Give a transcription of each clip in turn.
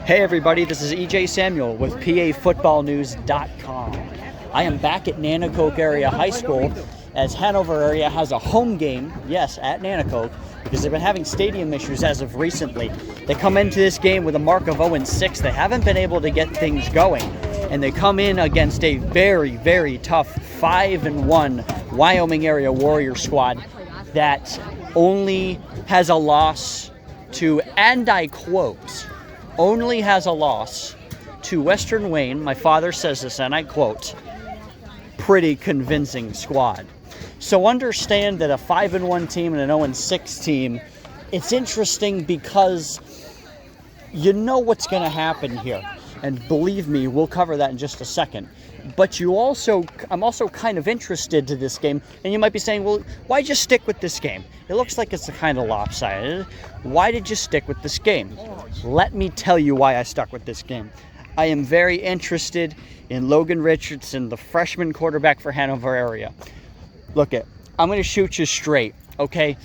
Hey everybody, this is EJ Samuel with PAFootballNews.com. I am back at Nanticoke Area High School as Hanover Area has a home game, yes, at Nanticoke, because they've been having stadium issues as of recently. They come into this game with a mark of 0-6. They haven't been able to get things going, and they come in against a very, very tough 5-1 Wyoming Area Warrior squad that only has a loss to, and I quote, only has a loss to Western Wayne. My father says this, and I quote, pretty convincing squad. So understand that a 5-1 team and an 0-6 team, it's interesting because you know what's going to happen here. And believe me, we'll cover that in just a second. But I'm also kind of interested to this game. And you might be saying, well, why just stick with this game? It looks like it's kind of lopsided. Why did you stick with this game? Let me tell you why I stuck with this game. I am very interested in Logan Richardson, the freshman quarterback for Hanover Area. Look, I'm going to shoot you straight, okay?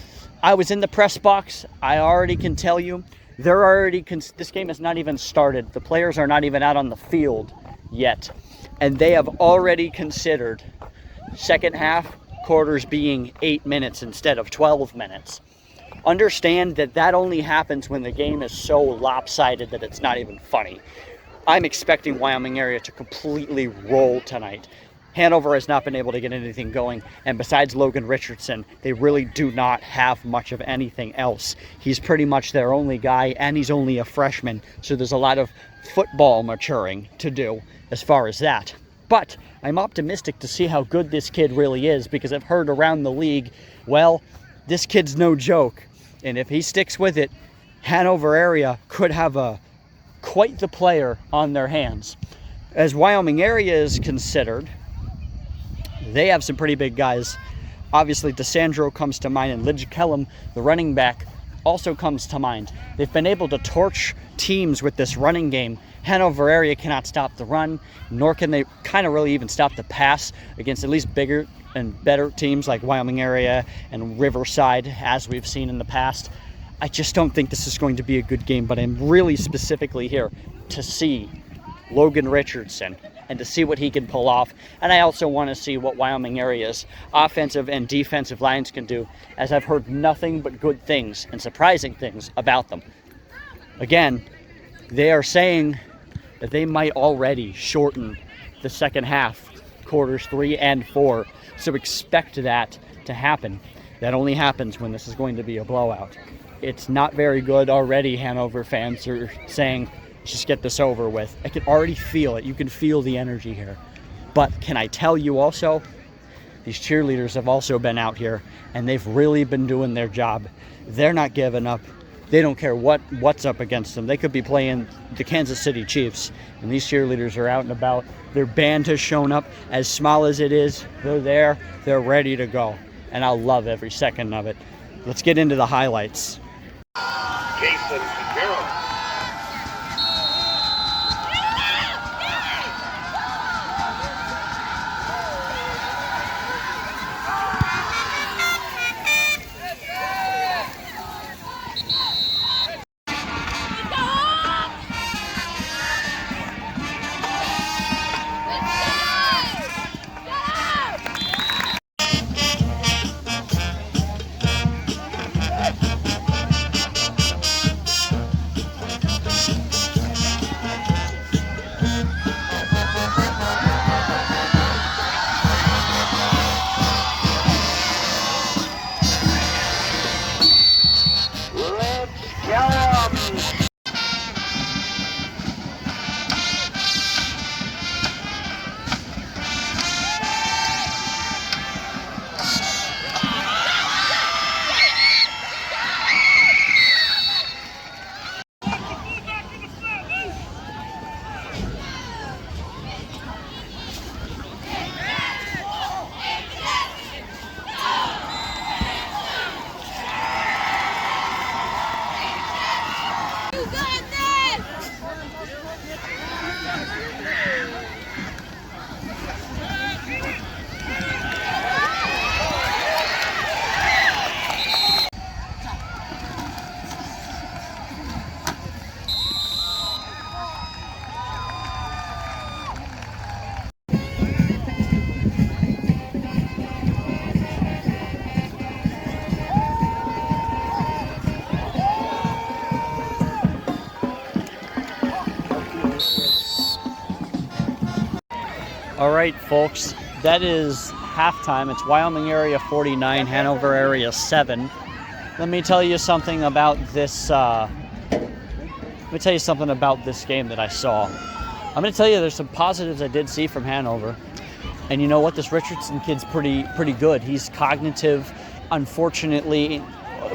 I was in the press box. I already can tell you, this game has not even started. The players are not even out on the field yet. And they have already considered second half quarters being 8 minutes instead of 12 minutes. Understand that only happens when the game is so lopsided that it's not even funny. I'm expecting Wyoming Area to completely roll tonight. Hanover has not been able to get anything going, and besides Logan Richardson, they really do not have much of anything else. He's pretty much their only guy, and he's only a freshman, so there's a lot of football maturing to do as far as that. But I'm optimistic to see how good this kid really is, because I've heard around the league, well, this kid's no joke, and if he sticks with it, Hanover Area could have quite the player on their hands. As Wyoming Area is considered, they have some pretty big guys. Obviously, DeSandro comes to mind, and Lidge Kellum, the running back, also comes to mind. They've been able to torch teams with this running game. Hanover Area cannot stop the run, nor can they kind of really even stop the pass against at least bigger and better teams like Wyoming Area and Riverside, as we've seen in the past. I just don't think this is going to be a good game, but I'm really specifically here to see Logan Richardson and to see what he can pull off. And I also want to see what Wyoming Area's offensive and defensive lines can do, as I've heard nothing but good things and surprising things about them. Again, they are saying that they might already shorten the second half, quarters 3 and 4. So expect that to happen. That only happens when this is going to be a blowout. It's not very good already. Hanover fans are saying, just get this over with. I can already feel it. You can feel the energy here. But can I tell you also, these cheerleaders have also been out here, and they've really been doing their job. They're not giving up. They don't care what's up against them. They could be playing the Kansas City Chiefs, and these cheerleaders are out and about. Their band has shown up. As small as it is, they're there. They're ready to go, and I'll love every second of it. Let's get into the highlights. Jason Shapiro. All right, folks, that is halftime. It's Wyoming Area 49, Hanover Area 7. Let me tell you something about this. Let me tell you something about this game that I saw. I'm going to tell you there's some positives I did see from Hanover. And you know what? This Richardson kid's pretty good. He's cognitive. Unfortunately,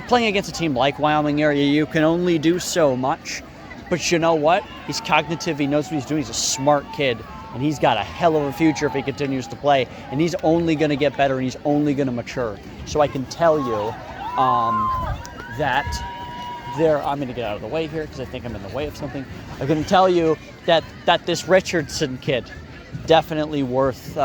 playing against a team like Wyoming Area, you can only do so much. But you know what? He's cognitive. He knows what he's doing. He's a smart kid. And he's got a hell of a future if he continues to play. And he's only going to get better, and he's only going to mature. So I can tell you that there... I'm going to get out of the way here because I think I'm in the way of something. I'm going to tell you that this Richardson kid, definitely worth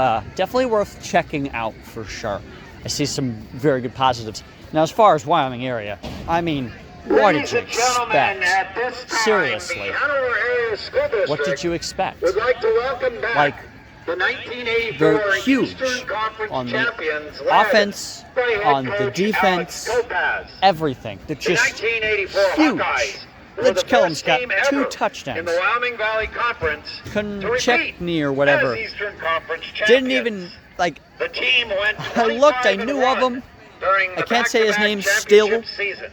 checking out for sure. I see some very good positives. Now, as far as Wyoming Area, I mean, what did you expect? Seriously, what did you expect? Would like to welcome back Like, the 1984 they're huge Eastern Conference on the champions, offense, led by head on the coach defense, Alex Topaz. everything. They're The just 1984 huge. Hawkeyes were Lidge the Kellum's first got team 2 ever touchdowns. in the Wyoming Valley Conference to Konchechny or repeat whatever. as Eastern Conference champions. Didn't even, like, The team went I looked, I knew of 25-1 him. during I the can't say his back-to-back name still. championship seasons.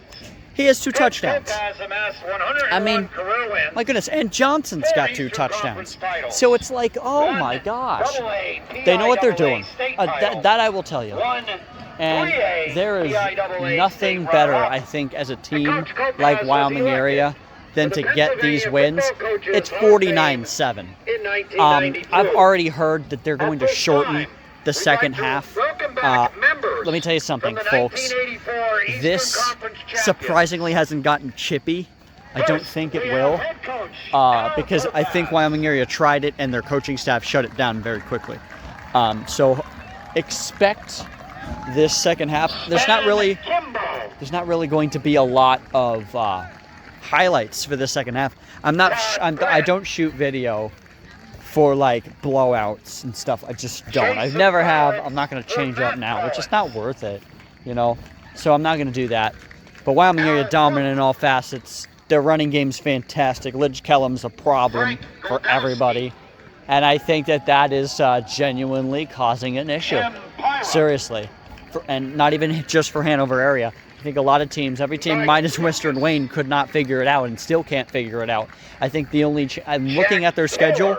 He has 2 Coach touchdowns. Topaz amassed 101 I mean, career wins, my goodness, and Johnson's 4 got 2 Eastern touchdowns. Conference titles, So it's like, oh 1 my gosh. AA, They know what they're PIAA doing. state titles, That I will tell you. 1 And 3A there is PIAA nothing state better, runner-up. I think, as a And team Coach Topaz like was Wyoming elected Area than to to the get these Pennsylvania wins. Football Coaches It's Hall of Fame 49-7. in 1992. I've already heard that they're going At to this shorten time, the we'd second like to half. welcome back members Let me tell you something, from the folks. 1984 Eastern This Conference champions. surprisingly hasn't gotten chippy. I don't First, think it we will, have head coach because I think Wyoming Area tried it and their coaching staff shut it down very quickly. So expect this second half. There's not really going to be a lot of highlights for the second half. I don't shoot video for like blowouts and stuff. I just don't. I never have. I'm not going to change up now. It's just not worth it, you know. So I'm not going to do that. But Wyoming Area dominant in all facets. Their running game's fantastic. Lidge Kellum's a problem for everybody. And I think that is genuinely causing an issue. Seriously. And not even just for Hanover Area. I think a lot of teams, every team minus Western Wayne, could not figure it out and still can't figure it out. I think I'm looking at their schedule.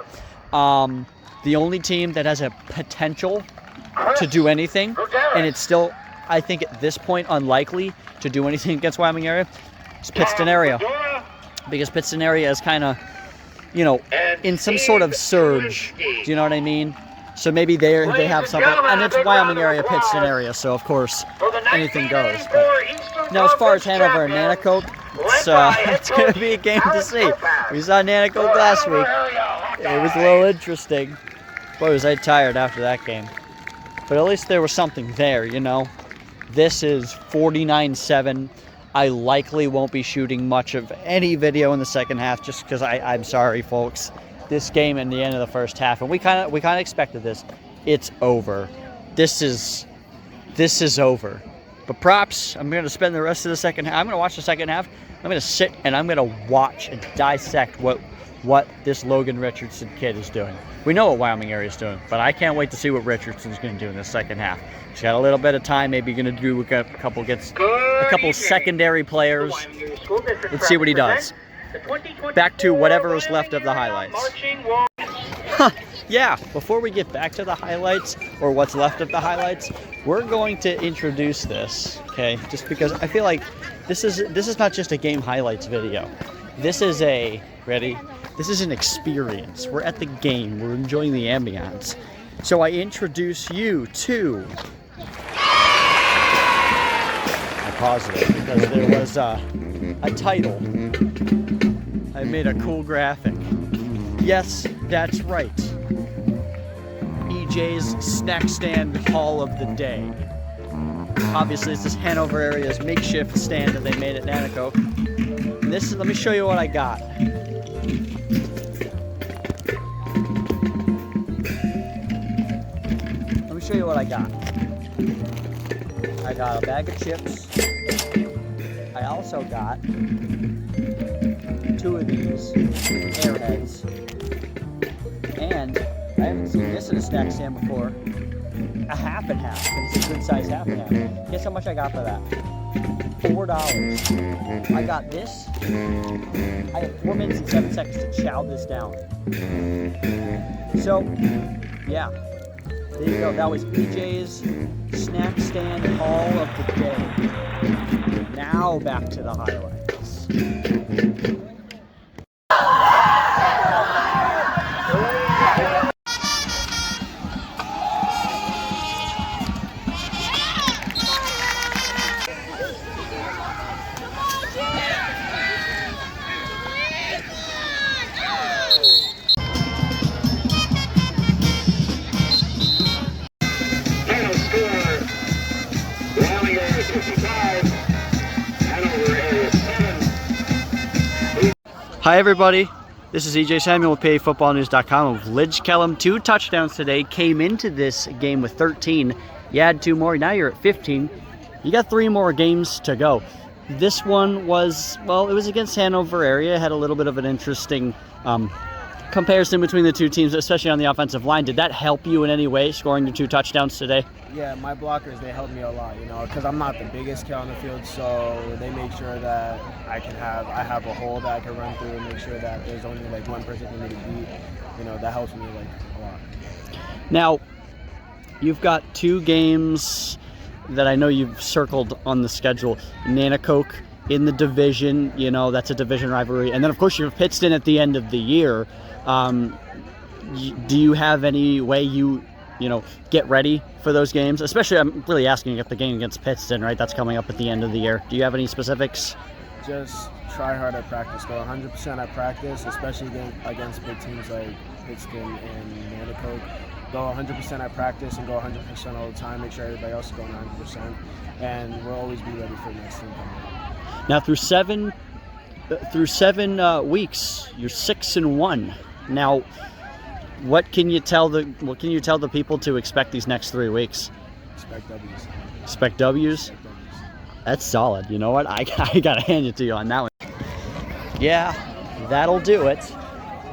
The only team that has a potential to do anything, and it's still, I think at this point, unlikely to do anything against Wyoming Area, is Pittston Area. Because Pittston Area is kind of, you know, in some sort of surge. Do you know what I mean? So maybe they have something, and it's Wyoming Area, Pittston Area, so of course anything goes. But now, as far as Hanover and Nanticoke, it's going to be a game to see. We saw Nanticoke last week. It was a little interesting. Boy, was I tired after that game. But at least there was something there, you know. This is 49-7. I likely won't be shooting much of any video in the second half just because I'm sorry, folks. This game in the end of the first half, and we kind of expected this. It's over. This is over. But props, I'm going to spend the rest of the second half. I'm going to watch the second half. I'm going to sit and I'm going to watch and dissect what this Logan Richardson kid is doing. We know what Wyoming Area is doing, but I can't wait to see what Richardson's going to do in the second half. He's got a little bit of time. Maybe going to do a couple secondary players. Let's see what he does. Back to whatever was left of the highlights. Yeah, before we get back to the highlights, or what's left of the highlights, we're going to introduce this, okay? Just because I feel like this is not just a game highlights video. This is this is an experience. We're at the game. We're enjoying the ambiance. So I introduce you to... I paused it because there was a title. I made a cool graphic. Yes, that's right. EJ's Snack Stand Haul of the Day. Obviously, this is Hanover Area's makeshift stand that they made at Nanticoke. And let me show you what I got. Let me show you what I got. I got a bag of chips. I also got 2 of these Airheads and I haven't seen this in a snack stand before. A half and half, but it's a good size half and half. Guess how much I got for that? $4. I got this. I have 4 minutes and 7 seconds to chow this down. So, yeah. There you go. That was EJ's snack stand haul of the day. Now back to the highlights. Final score, Wyoming Area 55, Hanover Area 7. Hi everybody, this is EJ Samuel with PAFootballNews.com with Lidge Kellum. 2 touchdowns today, came into this game with 13. You had 2 more, now you're at 15. You got 3 more games to go. This one was, well, it was against Hanover Area. It had a little bit of an interesting comparison between the 2 teams, especially on the offensive line. Did that help you in any way, scoring the 2 touchdowns today? Yeah, my blockers, they helped me a lot, you know, because I'm not the biggest kid on the field, so they make sure that I have a hole that I can run through and make sure that there's only like one person for me to beat. You know, that helps me like a lot. Now, you've got 2 games that I know you've circled on the schedule. Nanticoke in the division, you know, that's a division rivalry. And then, of course, you have Pittston at the end of the year. Do you have any way you get ready for those games? Especially, I'm really asking if the game against Pittston, right? That's coming up at the end of the year. Do you have any specifics? Just try hard at practice. Go 100% at practice, especially against big teams like Pittston and Nanticoke. Go 100% at practice and go 100% all the time. Make sure everybody else is going 100%, and we'll always be ready for the next team coming up. Now, through seven weeks, you're 6-1. Now, what can you tell the people to expect these next 3 weeks? Expect W's. Expect W's? That's solid. You know what? I gotta hand it to you on that one. Yeah, that'll do it.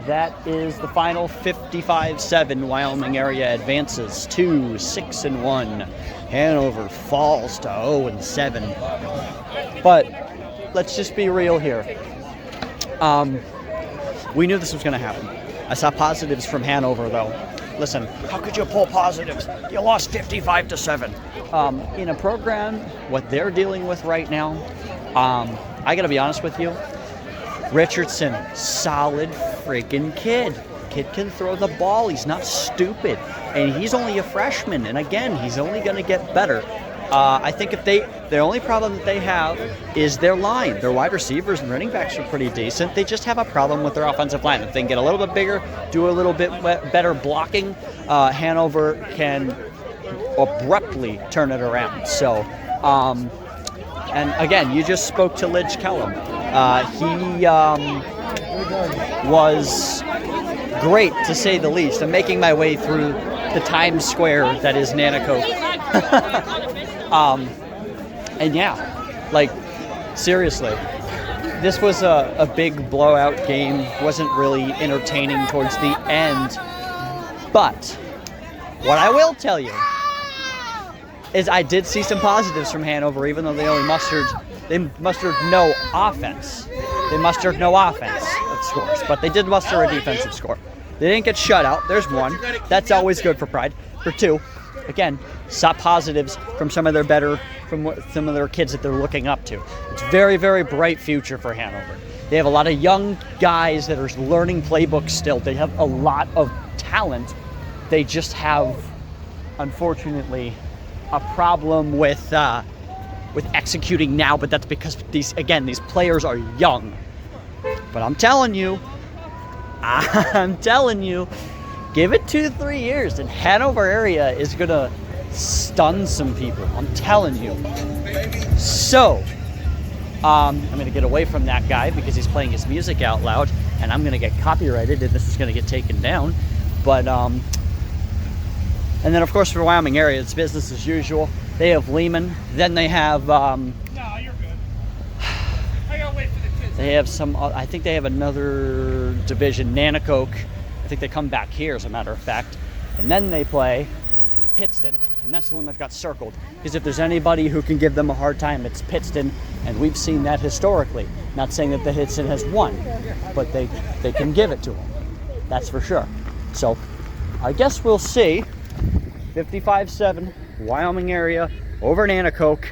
That is the final 55-7. Wyoming Area advances to 6-1. Hanover falls to 0-7. But let's just be real here. We knew this was going to happen. I saw positives from Hanover, though. Listen, how could you pull positives? You lost 55-7. In a program, what they're dealing with right now, I got to be honest with you. Richardson, solid freaking kid. Kid can throw the ball. He's not stupid. And he's only a freshman. And again, he's only going to get better. I think the only problem that they have is their line. Their wide receivers and running backs are pretty decent. They just have a problem with their offensive line. If they can get a little bit bigger, do a little bit better blocking, Hanover can abruptly turn it around. So, and again, you just spoke to Lidge Kellum. He was great, to say the least. I'm making my way through the Times Square that is Nanticoke. And yeah, like, seriously, this was a big blowout game. Wasn't really entertaining towards the end. But what I will tell you is I did see some positives from Hanover, even though they only mustered no offense. They mustered no offense scores, but they did muster a defensive score. They didn't get shut out. There's 1. That's always good for pride. For 2, again, saw positives from some of their kids that they're looking up to. It's very, very bright future for Hanover. They have a lot of young guys that are learning playbooks still. They have a lot of talent. They just have, unfortunately, a problem with executing now, but that's because these players are young. But I'm telling you, give it 2-3 years, and Hanover Area is gonna stun some people. I'm telling you. So, I'm gonna get away from that guy because he's playing his music out loud, and I'm gonna get copyrighted, and this is gonna get taken down. But and then of course for Wyoming Area, it's business as usual. They have Lehman. Then they have No, you're good. I gotta wait for the kids. they have some. I think they have another division, Nanticoke. I think they come back here, as a matter of fact. And then they play Pittston. And that's the one that got circled. Because if there's anybody who can give them a hard time, it's Pittston. And we've seen that historically. Not saying that the Pittston has won, but they can give it to them. That's for sure. So I guess we'll see. 55-7, Wyoming area over Nanticoke.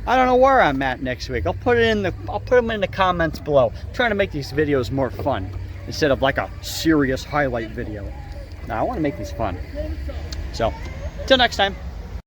I don't know where I'm at next week. I'll put them in the comments below. I'm trying to make these videos more fun instead of like a serious highlight video. Now I want to make these fun. So, till next time.